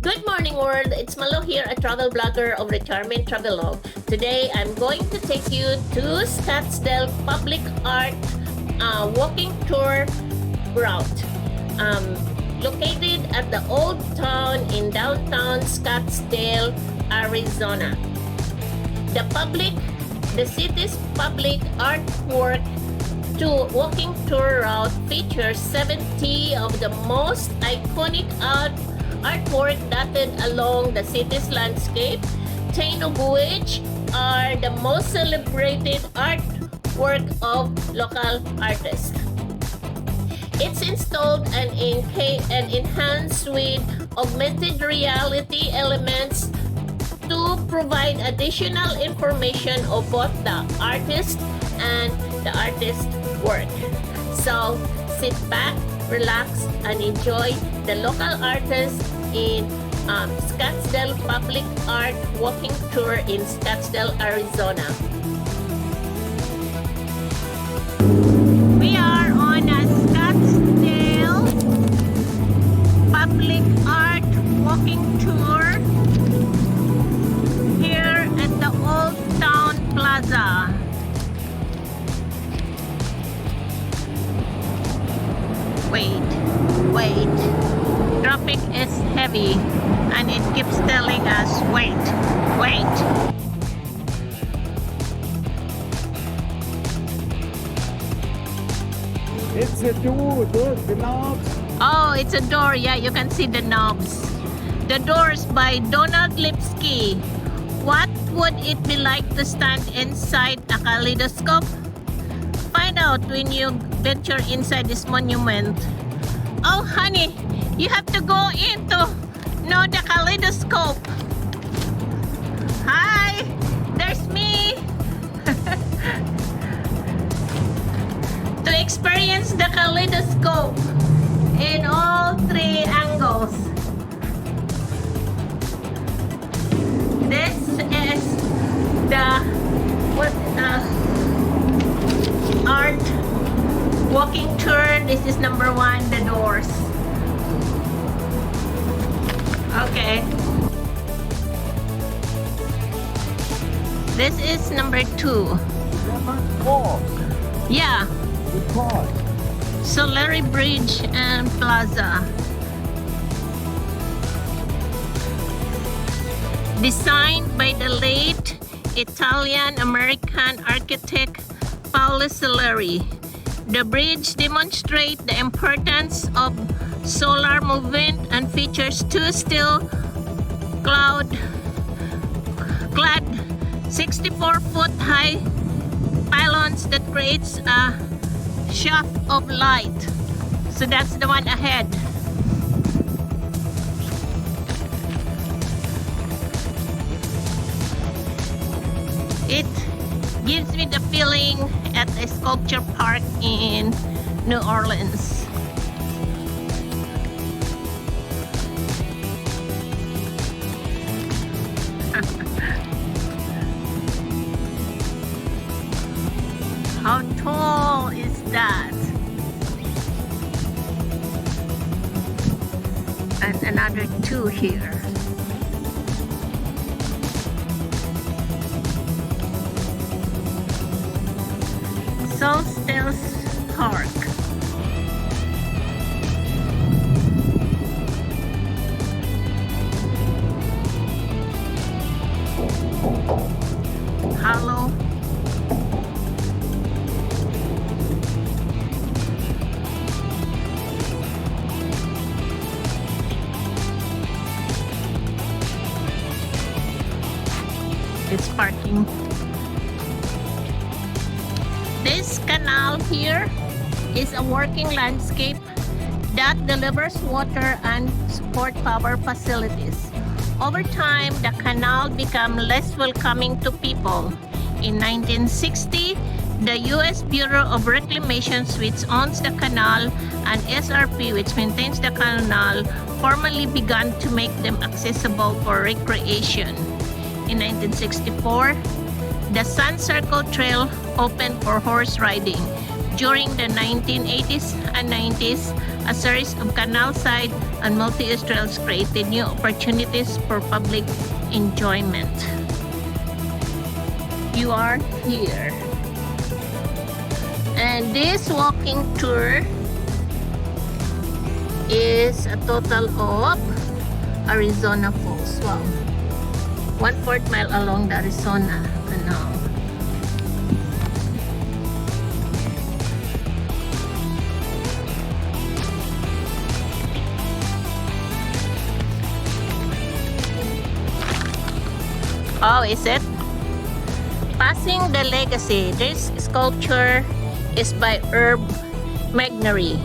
Good morning world, it's Malo here, a travel blogger of Retirement Travelog. Today I'm going to take you to Scottsdale Public Art walking tour route. Located at the Old Town in downtown Scottsdale, Arizona. The city's public artwork walking tour route features 70 of the most iconic artwork dotted along the city's landscape, 10 of which are the most celebrated artwork of local artists. It's installed and enhanced with augmented reality elements to provide additional information of both the artist and the artist's work. So sit back, relax, and enjoy the local artists in Scottsdale Public Art Walking Tour in Scottsdale, Arizona. We are on a Scottsdale Public Art Walking Tour here at the Old Town Plaza. Wait. Traffic is heavy and it keeps telling us wait. It's a door, the knobs. Oh, it's a door. Yeah, you can see the knobs. The doors by Donald Lipsky. What would it be like to stand inside a kaleidoscope? Find out when you venture inside this monument. Oh, honey, you have to go into the kaleidoscope. Hi, there's me. To experience the kaleidoscope in all three angles. This is the art walking tour. This is number 1, the doors. Okay. This is number 2. Yeah. Solari Bridge and Plaza. Designed by the late Italian-American architect Paolo Solari. The bridge demonstrates the importance of solar movement and features 2 steel-clad 64-foot high pylons that creates a shaft of light. So that's the one ahead. It gives me the feeling at a sculpture park in New Orleans. How tall is that? And another 2 here. Scottsdale Park. Hello. It's parking. This canal here is a working landscape that delivers water and support power facilities. Over time, the canal became less welcoming to people. In 1960, the U.S. Bureau of Reclamation, which owns the canal, and SRP, which maintains the canal, formally began to make them accessible for recreation. In 1964, the Sun Circle Trail opened for horse riding. During the 1980s and 90s, a series of canal-side and multi-use trails created new opportunities for public enjoyment. You are here. And this walking tour is a total of Arizona Falls. Wow. 1/4 mile along the Arizona Canal. Oh, is it? Passing the Legacy. This sculpture is by Herb Magnery.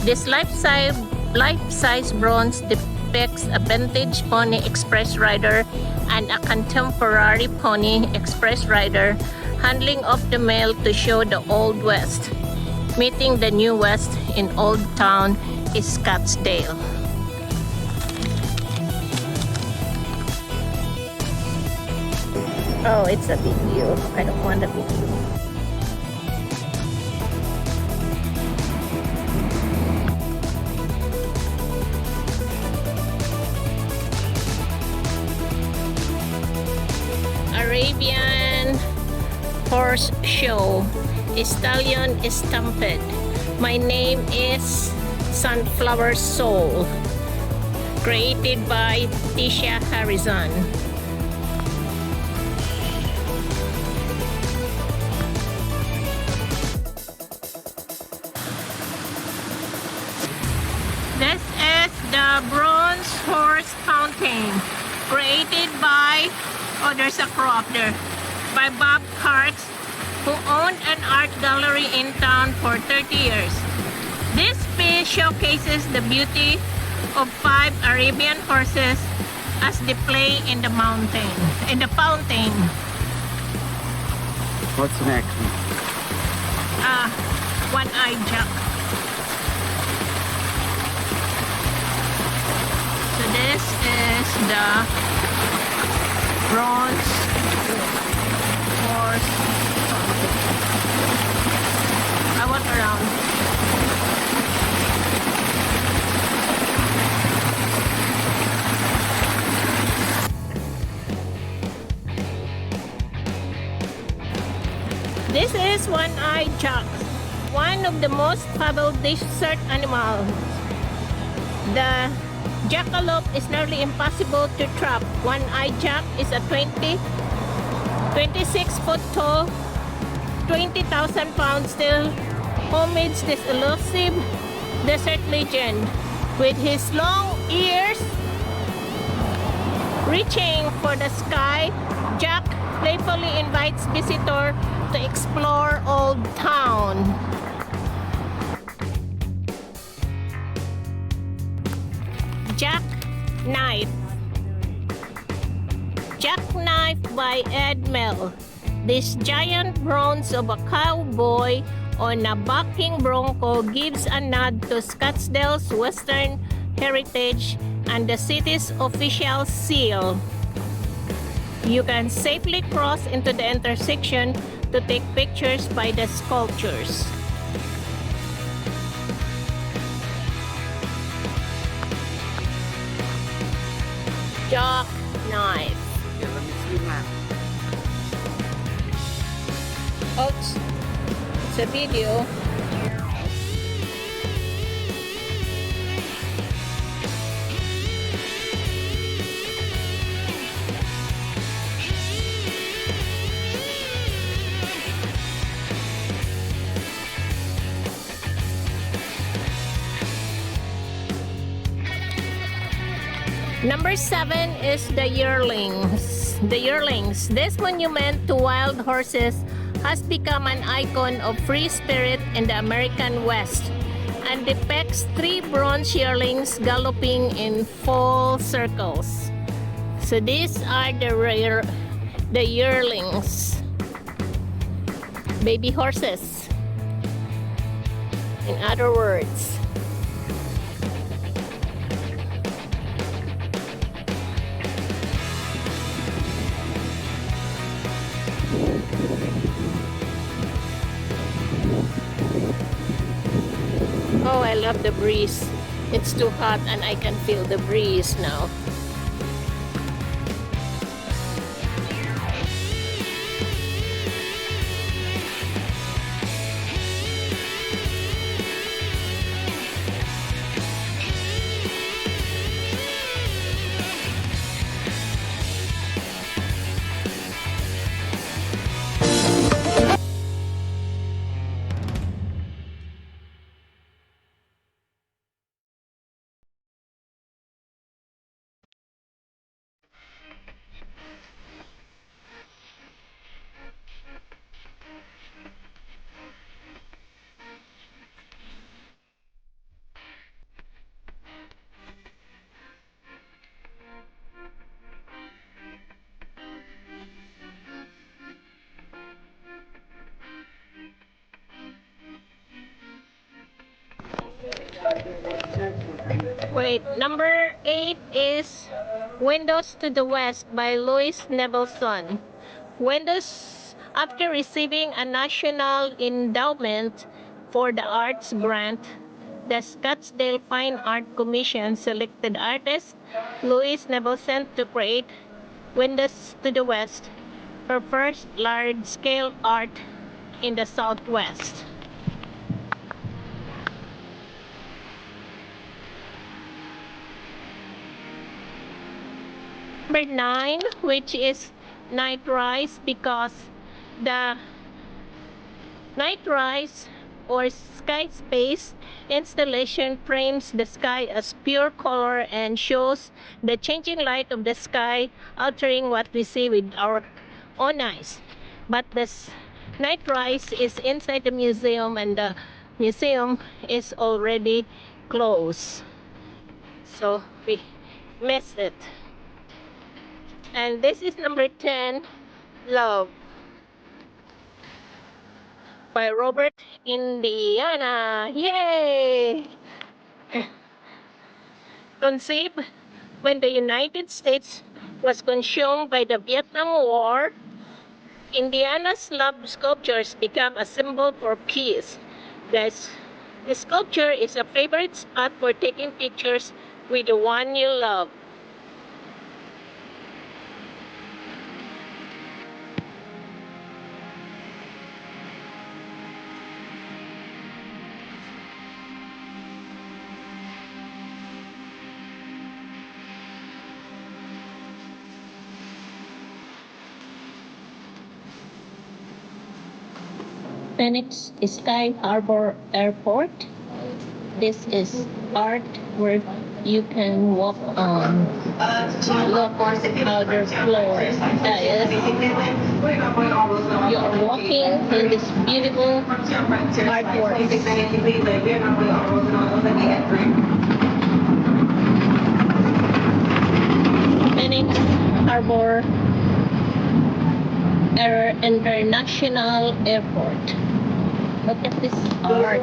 This life-size bronze depicts a vintage Pony Express rider and a contemporary Pony Express rider handling off the mail to show the Old West, meeting the New West in Old Town Scottsdale. Oh, it's a video. I don't want a video. Arabian Horse Show. Stallion Stampede. My name is Sunflower Soul. Created by Tisha Harrison. This is the Bronze Horse Fountain, created by, oh, there's a crow up there, by Bob Karts, who owned an art gallery in town for 30 years. This piece showcases the beauty of 5 Arabian horses as they play in the fountain. What's next? One-eyed Jack. So this is the bronze horse fountain. I walk around. This is one-eyed jack, one of the most fabled desert animals. The jackalope is nearly impossible to trap. One-eyed jack is a 26 foot tall, 20,000 pound still homage this elusive desert legend. With his long ears reaching for the sky, Jack playfully invites visitors to explore Old Town. Jackknife. Jackknife by Ed Mell. This giant bronze of a cowboy on a bucking bronco gives a nod to Scottsdale's Western heritage and the city's official seal. You can safely cross into the intersection to take pictures by the sculptures. Jackknife. Okay, let me see the map. Oops. It's a video. Number 7 is the yearlings. The yearlings. This monument to wild horses has become an icon of free spirit in the American West and depicts 3 bronze yearlings galloping in full circles. So these are the yearlings. Baby horses. In other words. I love the breeze. It's too hot and I can feel the breeze now. Wait, number 8 is Windows to the West by Louis Nevelson. Windows, after receiving a National Endowment for the Arts grant, the Scottsdale Fine Art Commission selected artist Louis Nevelson to create Windows to the West, her first large-scale art in the Southwest. Number 9, which is Night Rise, because the Night Rise or Sky Space installation frames the sky as pure color and shows the changing light of the sky, altering what we see with our own eyes. But this Night Rise is inside the museum and the museum is already closed. So we missed it. And this is number 10, Love by Robert Indiana. Yay! Conceived when the United States was consumed by the Vietnam War, Indiana's love sculptures became a symbol for peace. This sculpture is a favorite spot for taking pictures with the one you love. Phoenix Sky Harbor Airport. This is art where you can walk on. Look how their floor is. You are walking in this beautiful artwork. Phoenix Harbor International Airport. Look at this art.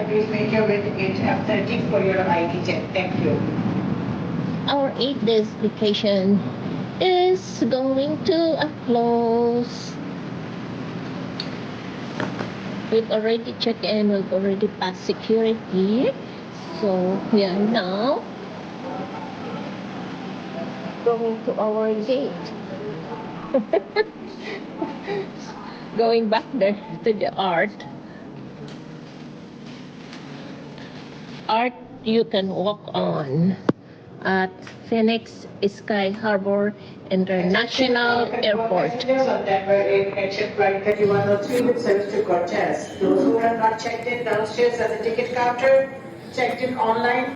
Please make your way to gate F13 for your ID check. Thank you. Our 8 days vacation is going to a close. We've already checked in, we've already passed security. So we are now going to our gate. Going back there to the art you can walk on at Phoenix Sky Harbor International Airport. Passengers on Denver exit flight 3103 with service to Cortez. Those who have not checked in downstairs at the ticket counter, checked in online.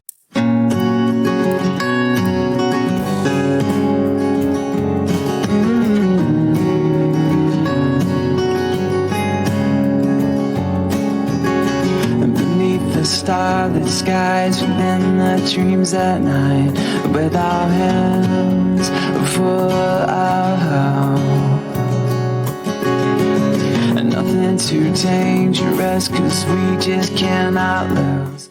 Starlit skies within the dreams at night, with our hands full of hope, and nothing too dangerous, 'cause we just cannot lose.